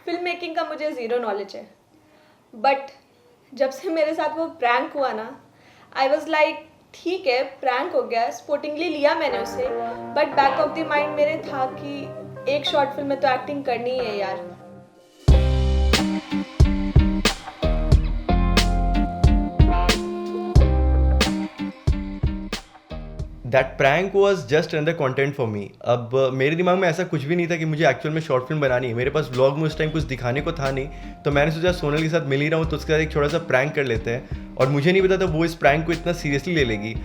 Film making का मुझे zero knowledge है, बट जब से मेरे साथ वो प्रैंक हुआ ना, आई वॉज लाइक ठीक है प्रैंक हो गया, स्पोर्टिंगली लिया मैंने उसे, but back of the mind मेरे था कि एक शॉर्ट फिल्म में तो एक्टिंग करनी ही है यार। That prank was just another content for me. अब मेरे दिमाग में ऐसा कुछ भी नहीं था कि मुझे एक्चुअल में शॉर्ट फिल्म बनानी है। मेरे पास व्लॉग में उस टाइम कुछ दिखाने को था नहीं, तो मैंने सोचा सोनल के साथ मिल ही रहा हूँ तो उसके साथ एक छोटा सा प्रैंक कर लेते हैं। और मुझे नहीं पता था वो इस प्रैंक को इतना सीरियसली ले लेगी।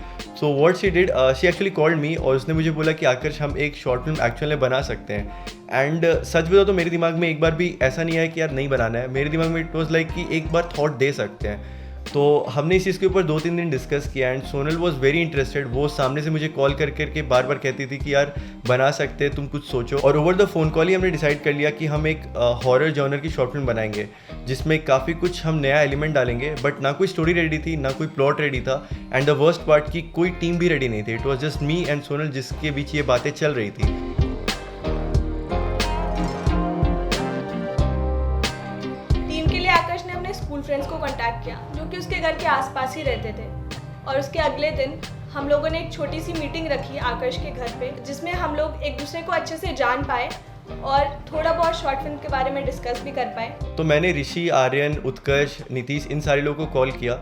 So what she did, she actually called me और उसने मुझे बोला कि आकर्ष हम एक शॉर्ट फिल्म एक्चुअल में बना सकते हैं। एंड सच बताओ तो मेरे दिमाग में एक बार भी ऐसा नहीं आया कि यार नहीं बनाना है। मेरे दिमाग में इट वॉज लाइक कि एक बार थॉट दे सकते हैं। तो हमने इस चीज़ के ऊपर 2-3 दिन डिस्कस किया and Sonal was very interested. वो सामने से मुझे कॉल कर करके बार बार कहती थी कि यार बना सकते हैं, तुम कुछ सोचो। और ओवर द फ़ोन कॉल ही हमने डिसाइड कर लिया कि हम एक हॉरर जॉनर की शॉर्ट फिल्म बनाएंगे जिसमें काफ़ी कुछ हम नया एलिमेंट डालेंगे। बट ना कोई स्टोरी रेडी थी, ना कोई प्लॉट रेडी था, एंड द वर्स्ट पार्ट की कोई टीम भी रेडी नहीं थी। It was just me and Sonal जिसके बीच ये बातें चल रही थी। स्कूल फ्रेंड्स को कांटेक्ट किया जो कि उसके घर के आसपास ही रहते थे, और उसके अगले दिन हम लोगों ने एक छोटी सी मीटिंग रखी आकर्ष के घर पे, जिसमें हम लोग एक दूसरे को अच्छे से जान पाए और थोड़ा बहुत शॉर्ट फिल्म के बारे में डिस्कस भी कर पाए। तो मैंने ऋषि, आर्यन, उत्कर्ष, नीतीश, इन सारे लोगों को कॉल किया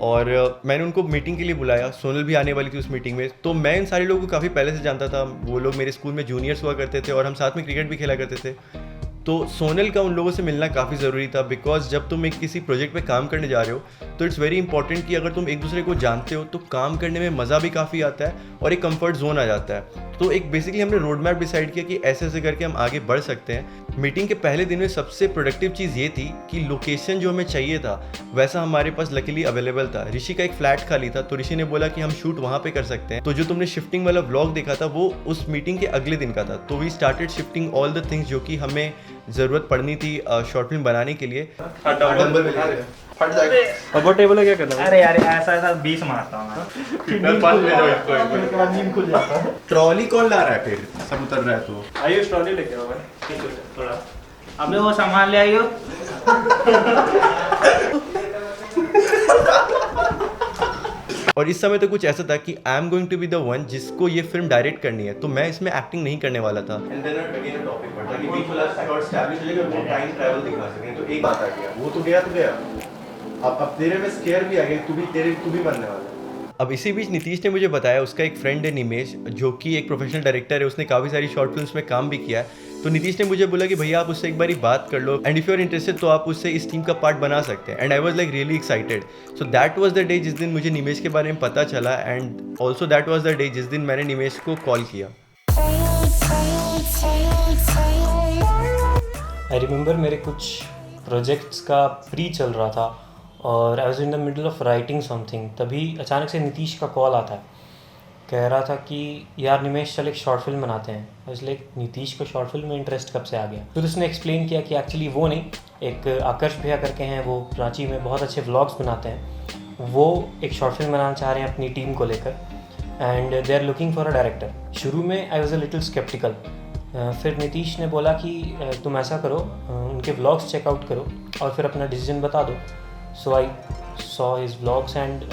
और मैंने उनको मीटिंग के लिए बुलाया। सोनल भी आने वाली थी उस मीटिंग में। तो मैं इन सारे लोगों को काफ़ी पहले से जानता था। वो लोग मेरे स्कूल में जूनियर्स हुआ करते थे और हम साथ में क्रिकेट भी खेला करते थे। तो सोनल का उन लोगों से मिलना काफ़ी ज़रूरी था, बिकॉज जब तुम एक किसी प्रोजेक्ट पे काम करने जा रहे हो तो इट्स वेरी इंपॉर्टेंट कि अगर तुम एक दूसरे को जानते हो तो काम करने में मज़ा भी काफ़ी आता है और एक कंफर्ट जोन आ जाता है। तो एक बेसिकली हमने रोड मैप डिसाइड किया कि ऐसे ऐसे करके हम आगे बढ़ सकते हैं। मीटिंग के पहले दिन में सबसे प्रोडक्टिव चीज़ ये थी कि लोकेशन जो हमें चाहिए था वैसा हमारे पास लकीली अवेलेबल था। ऋषि का एक फ्लैट खाली था, तो ऋषि ने बोला कि हम शूट वहाँ पे कर सकते हैं। तो जो तुमने शिफ्टिंग वाला व्लॉग देखा था वो उस मीटिंग के अगले दिन का था। तो we started shifting all the things जो कि हमें ज़रूरत पड़नी थी शॉर्ट फिल्म बनाने के लिए। अब वो टेबल क्या करना है? अरे यार ऐसा 20 मारता हूँ मैं। ट्रॉली कौन ला रहा है फिर? सब उतर रहा है तो आइए ट्रॉली लेके आओ भाई। थोड़ा अबे वो सामान ले आइयो। और इस समय तो कुछ ऐसा था कि I am going to be the one जिसको ये फिल्म डायरेक्ट करनी है, तो मैं इसमें एक्टिंग नहीं करने वाला था। एक बात आ गया, वो तो गया तो गया। अब तेरे में स्केयर भी आ गया, तू भी मरने वाला है। अब इसी बीच नीतीश ने मुझे बताया उसका एक फ्रेंड है निमेश, जो कि एक प्रोफेशनल डायरेक्टर है। उसने काफ़ी सारी शॉर्ट फिल्म्स में काम भी किया है। तो नीतीश ने मुझे बोला कि भैया आप उससे एक बारी बात कर लो, and if you are interested तो आप उससे इस टीम का पार्ट बना सकते हैं। And I was like really excited. So that was the day जिस दिन मुझे निमेश के बारे में पता चला, and also that was the day जिस दिन मैंने निमेश को कॉल किया। आई रिमेंबर मेरे कुछ प्रोजेक्ट्स का प्री चल रहा था और I was in the middle of writing something. तभी अचानक से नीतीश का कॉल आता है, कह रहा था कि यार निमेश चल एक शॉर्ट फिल्म बनाते हैं। इसलिए नीतीश को शॉर्ट फिल्म में इंटरेस्ट कब से आ गया? फिर उसने एक्सप्लेन किया कि एक्चुअली वो नहीं, एक आकर्ष भैया करके हैं, वो रांची में बहुत अच्छे व्लॉग्स बनाते हैं। वो एक शॉर्ट फिल्म बनाना चाह रहे हैं अपनी टीम को लेकर, and they are looking for a director. शुरू में I was a little sceptical. फिर नीतीश ने बोला कि तुम ऐसा करो, उनके व्लॉग्स चेकआउट करो और फिर अपना डिसीजन बता दो। So I saw his vlogs and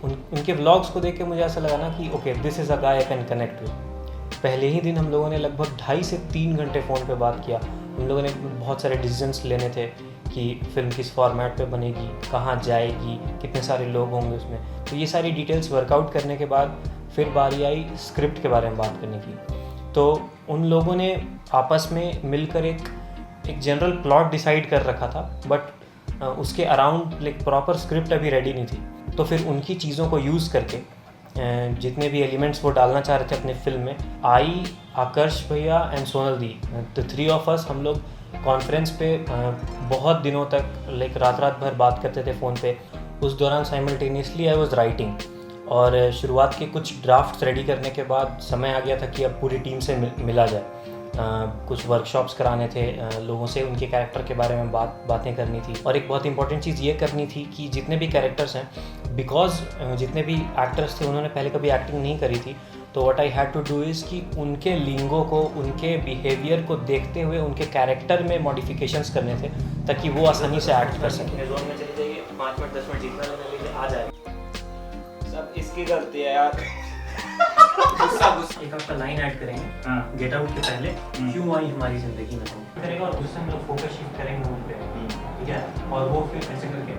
उनके व्लॉग्स को देख के मुझे ऐसा लगा ना कि okay this is a guy I can connect with. पहले ही दिन हम लोगों ने लगभग 2.5 से 3 घंटे फ़ोन पे बात किया। हम लोगों ने बहुत सारे डिसीजंस लेने थे कि फिल्म किस फॉर्मेट पे बनेगी, कहाँ जाएगी, कितने सारे लोग होंगे उसमें। तो ये सारी डिटेल्स वर्कआउट करने के बाद फिर बारी आई स्क्रिप्ट के बारे में बात करने की। तो उन लोगों ने आपस में मिलकर एक जनरल प्लॉट डिसाइड कर रखा था, बट उसके अराउंड लाइक प्रॉपर स्क्रिप्ट अभी रेडी नहीं थी। तो फिर उनकी चीज़ों को यूज़ करके जितने भी एलिमेंट्स वो डालना चाह रहे थे अपने फिल्म में, आई, आकर्ष भैया and Sonal the, the 3 of us, हम लोग कॉन्फ्रेंस पे बहुत दिनों तक लाइक रात भर बात करते थे फ़ोन पे। उस दौरान साइमल्टेनियसली आई वाज राइटिंग, और शुरुआत के कुछ ड्राफ्ट्स रेडी करने के बाद समय आ गया था कि अब पूरी टीम से मिला जाए। कुछ वर्कशॉप्स कराने थे लोगों से, उनके कैरेक्टर के बारे में बातें करनी थी। और एक बहुत इंपॉर्टेंट चीज़ ये करनी थी कि जितने भी कैरेक्टर्स हैं, बिकॉज जितने भी एक्टर्स थे उन्होंने पहले कभी एक्टिंग नहीं करी थी, तो what I had to do is कि उनके लिंगो को, उनके बिहेवियर को देखते हुए उनके कैरेक्टर में मॉडिफिकेशंस करने थे ताकि वो आसानी से एक्ट कर सके। जोन में चली जाइए, 5 मिनट 10 मिनट जितना लेने लीजिए, आ जाएगा। सब इसकी गलती है यार। एक आपका लाइन ऐड करेंगे, हाँ, गेट आउट के पहले क्यों आई हमारी जिंदगी में तुम करेगा, और उससे हम लोग फोकस शिफ्ट करेंगे उन पे, ठीक है, और वो फिर ऐसे करके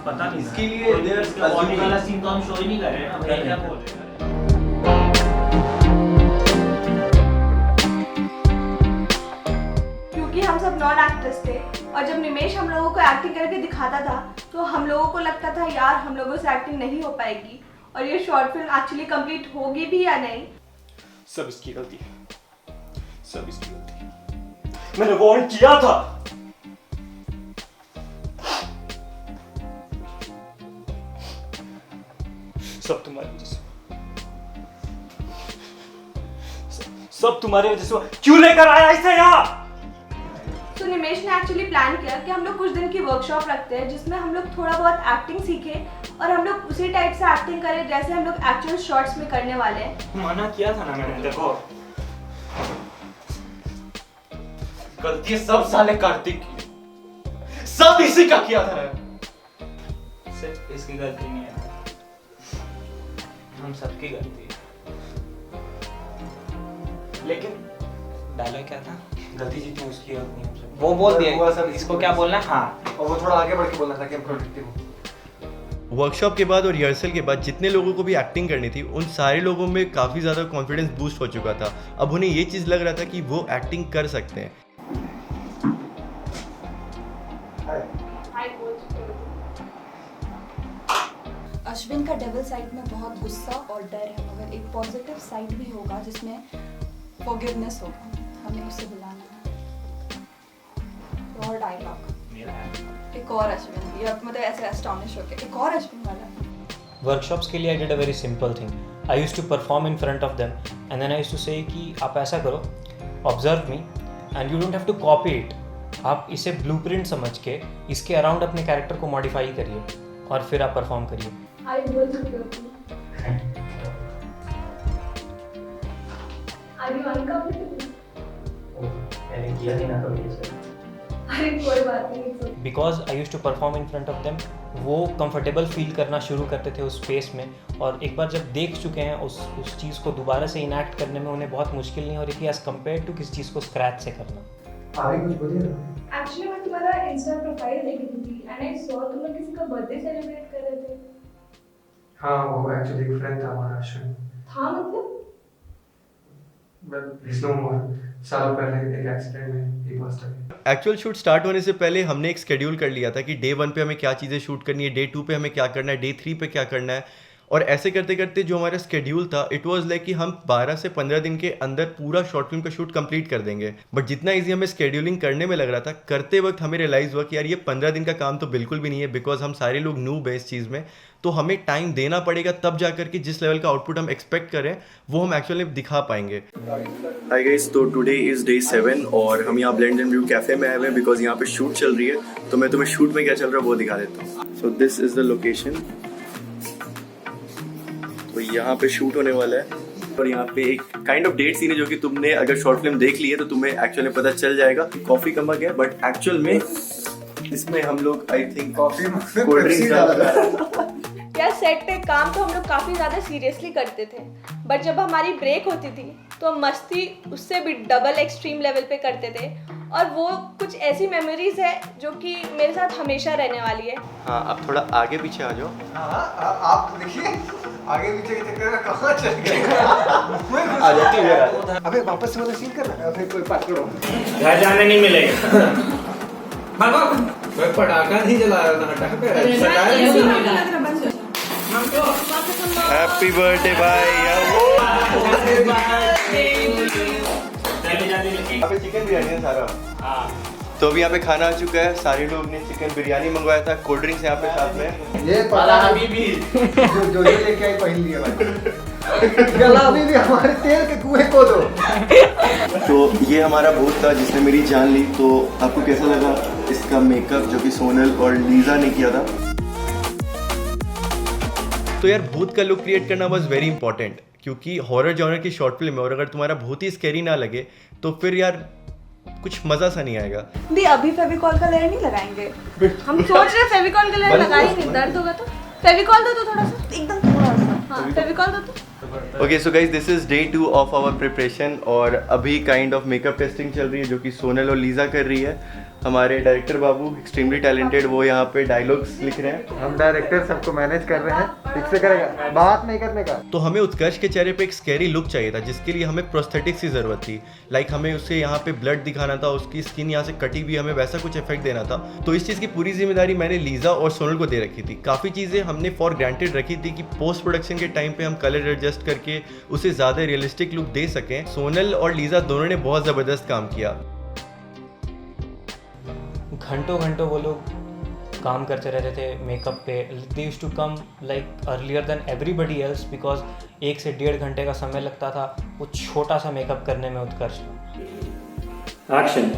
पता नहीं इसके लिए बॉडी वाला सीन तो हम शो ही नहीं कर रहे हैं ना, भैया क्या बोल रहे हैं। क्योंकि हम सब नॉन एक्टर्स थे और जब निमेश हम लोगों को एक्टिंग करके दिखाता था तो हम लोगों को लगता था यार हम लोगों से एक्टिंग नहीं हो पाएगी और ये शॉर्ट फिल्म एक्चुअली कंप्लीट होगी भी या नहीं। सब इसकी गलती है, सब इसकी गलती है। मैंने वार्न किया था। सब तुम्हारी वजह से, सब तुम्हारी वजह से। क्यों लेकर आया इसे यहाँ? तो निमेश ने एक्चुअली प्लान किया कि हम लोग कुछ दिन की वर्कशॉप रखते हैं जिसमें हम लोग थोड़ा बहुत एक्टिंग सीखें और हम लोग उसी टाइप से एक्टिंग करें जैसे हम लोग एक्चुअल शॉट्स में करने वाले हैं। मना किया था ना मैंने, देखो गलती सब साले कार्तिक की, सब इसी का किया था। सिर्फ इसकी गलती नहीं है, हम सबकी गलती है। लेकिन डायलॉग क्या था? गलती जितनी उसकी है उतनी हमसे। वो बोल हुआ दिया, सब इसको क्या बोलना है? हाँ, और वो थोड़ा आगे बढ़ के बोलना था कि हम प्रोडक्टिव हो। वर्कशॉप के बाद और रिहर्सल के बाद जितने लोगों को भी एक्टिंग करनी थी उन सारे लोगों में काफ़ी ज़्यादा कॉन्फिडेंस बूस्ट हो चुका था। अब उन्हें ये चीज़ लग रहा था कि वो एक्टिंग कर सकते हैं। अश्विन का डेविल साइड में बहुत गुस्सा और डर है, मगर एक पॉजिटिव साइड भी होगा जिसमें फॉरगिवनेस होगा। हमें उसे बुलाना है। और डायलॉग एक और अश्विन, ये अब मतलब ऐसे एस्टॉनिश हो गया, एक और अश्विन वाला। वर्कशॉप्स के लिए I did a very simple thing. I used to perform in front of them and then I used to say कि आप ऐसा करो, observe me and you don't have to copy it. आप इसे ब्लूप्रिंट समझ के इसके अराउंड अपने कैरेक्टर को मॉडिफाई करिए और फिर आप परफॉर्म करिए। आई बोल चुकी हूँ। Are you uncomfortable? मैंने किया ही ना कभी ऐसे। अरे कोई बात नहीं। Because I use to perform in front of them, वो कंफर्टेबल फील करना शुरू करते थे उस स्पेस में, और एक बार जब देख चुके हैं उस चीज़ को दोबारा से इनैक्ट करने में उन्हें बहुत मुश्किल नहीं हो रही थी एज कम्पेयर टू किसी चीज़ को स्क्रैच से करना। आगे कुछ बोलिए ना। एक्चुअली मैं तुम्हारा इंस्टा प्रोफाइल देख रही थी एंड आई सॉ तुम लोग किसी का बर्थडे सेलिब्रेट कर रहे थे। हाँ, वो एक्चुअली एक फ्रेंड था हमारा, अश्विन। हाँ मतलब? सालों पहले एक एक्सीडेंट में ही पास हो गया। एक्चुअल शूट स्टार्ट होने से पहले हमने एक शेड्यूल कर लिया था कि डे 1 पे हमें क्या चीज़ें शूट करनी है, डे 2 पे हमें क्या करना है, डे 3 पे क्या करना है, और ऐसे करते करते जो हमारा शेड्यूल था इट वाज लाइक कि हम 12 से 15 दिन के अंदर पूरा शॉर्ट फिल्म का शूट कंप्लीट कर देंगे। बट जितना ईजी हमें शेड्यूलिंग करने में लग रहा था, करते वक्त हमें रियलाइज़ हुआ कि यार ये 15 दिन का काम तो बिल्कुल भी नहीं है, बिकॉज हम सारे लोग नूब है इस चीज़ में। तो हमें टाइम देना पड़ेगा तब जाकर के जिस लेवल का आउटपुट हम एक्सपेक्ट करें वो हम एक्चुअली दिखा पाएंगे। हाय गाइस, तो टुडे इज़ डे 7 और हम यहाँ ब्लेंड एंड ब्लू कैफ़े में आए हुए हैं बिकॉज यहाँ पे शूट चल रही है। तो मैं तुम्हें शूट में क्या चल रहा है वो दिखा देता हूँ। So this is the location. तो यहाँ पे शूट होने वाला है और यहाँ पे एक काइंड ऑफ डेट सीन है जो कि तुमने अगर शॉर्ट फिल्म देख ली है तो तुम्हें एक्चुअली पता चल जाएगा। कॉफ़ी का मग है बट एक्चुअल में इसमें हम लोग I think coffee cold drink यार सेट पे काम तो हम लोग काफ़ी ज़्यादा सीरियसली करते थे, बट जब हमारी ब्रेक होती थी तो मस्ती उससे भी डबल एक्सट्रीम लेवल पे करते थे, और वो कुछ ऐसी मेमोरीज है जो कि मेरे साथ हमेशा रहने वाली है। हाँ, अब थोड़ा आगे पीछे आ जाओ। आप देखिए आगे पीछे के चक्कर में कहाँ चल गए। आ जाती है। अबे वापस से वाला सीन करना है, अबे कोई पकड़ो। घर जाने नहीं मिलेगा। भागो, कोई पटाखा नहीं जलाया था, हटा के हैप्पी बर्थडे भाई। यहाँ पे चिकन बिरयानी है सारा। तो अभी यहाँ पे खाना आ चुका है, सारे लोग ने चिकन बिरयानी मंगवाया था, कोल्ड ड्रिंक्स यहाँ पे साथ में। ये पलावी भी जो लेके आई पहन लिया भाई। गलावी भी हमारे तेल के कुएं को दो। तो ये हमारा भूत था जिसने मेरी जान ली। तो आपको कैसा लगा इसका मेकअप जो कि सोनल और लीजा ने किया था? तो यार भूत का लुक क्रिएट करना वाज वेरी इंपॉर्टेंट क्योंकि हॉरर जॉनर की शॉर्ट फिल्म है और अगर तुम्हारा बहुत ही स्कैरी ना लगे तो फिर यार कुछ मज़ा सा नहीं आएगा। दी अभी फेविकॉल का लेयर नहीं लगाएंगे। हम सोच रहे फेविकॉल के लिए लगा ही नहीं, दर्द होगा तो फेविकॉल दो तो थोड़ा सा, एकदम थोड़ा सा। हाँ फेविकॉल दो तो। Okay so guys this is day 2 of our preparation और अभी काइंड ऑफ मेकअप टेस्टिंग चल रही है जो कि सोनल और लीजा कर रही है। हमारे डायरेक्टर बाबू एक्सट्रीमली टैलेंटेड, वो यहाँ पे डायलॉग्स लिख रहे हैं। हम डायरेक्टर सबको मैनेज कर रहे हैं, ठीक से करेगा, बात नहीं करने का। तो हमें उत्कर्ष के चेहरे पे एक स्कैरी लुक चाहिए था जिसके लिए हमें प्रोस्थेटिक्स की ज़रूरत थी। लाइक हमें उसे यहाँ पे ब्लड दिखाना था, उसकी स्किन यहाँ से कटी हुई, हमें वैसा कुछ इफेक्ट देना था। तो इस चीज़ की पूरी जिम्मेदारी मैंने लीजा और सोनल को दे रखी थी। काफ़ी चीज़ें हमने फॉर ग्रांटेड रखी थी कि पोस्ट प्रोडक्शन के टाइम पे हम कलर एडजस्ट करके उसे ज़्यादा रियलिस्टिक लुक दे सकें। सोनल और लीजा दोनों ने बहुत ज़बरदस्त काम किया। घंटों घंटों वो लोग काम करते रहते थे मेकअप पे। They used to come like earlier than everybody else because 1 से 1.5 घंटे का समय लगता था वो छोटा सा मेकअप करने में उत्कर्ष का। एक्शन।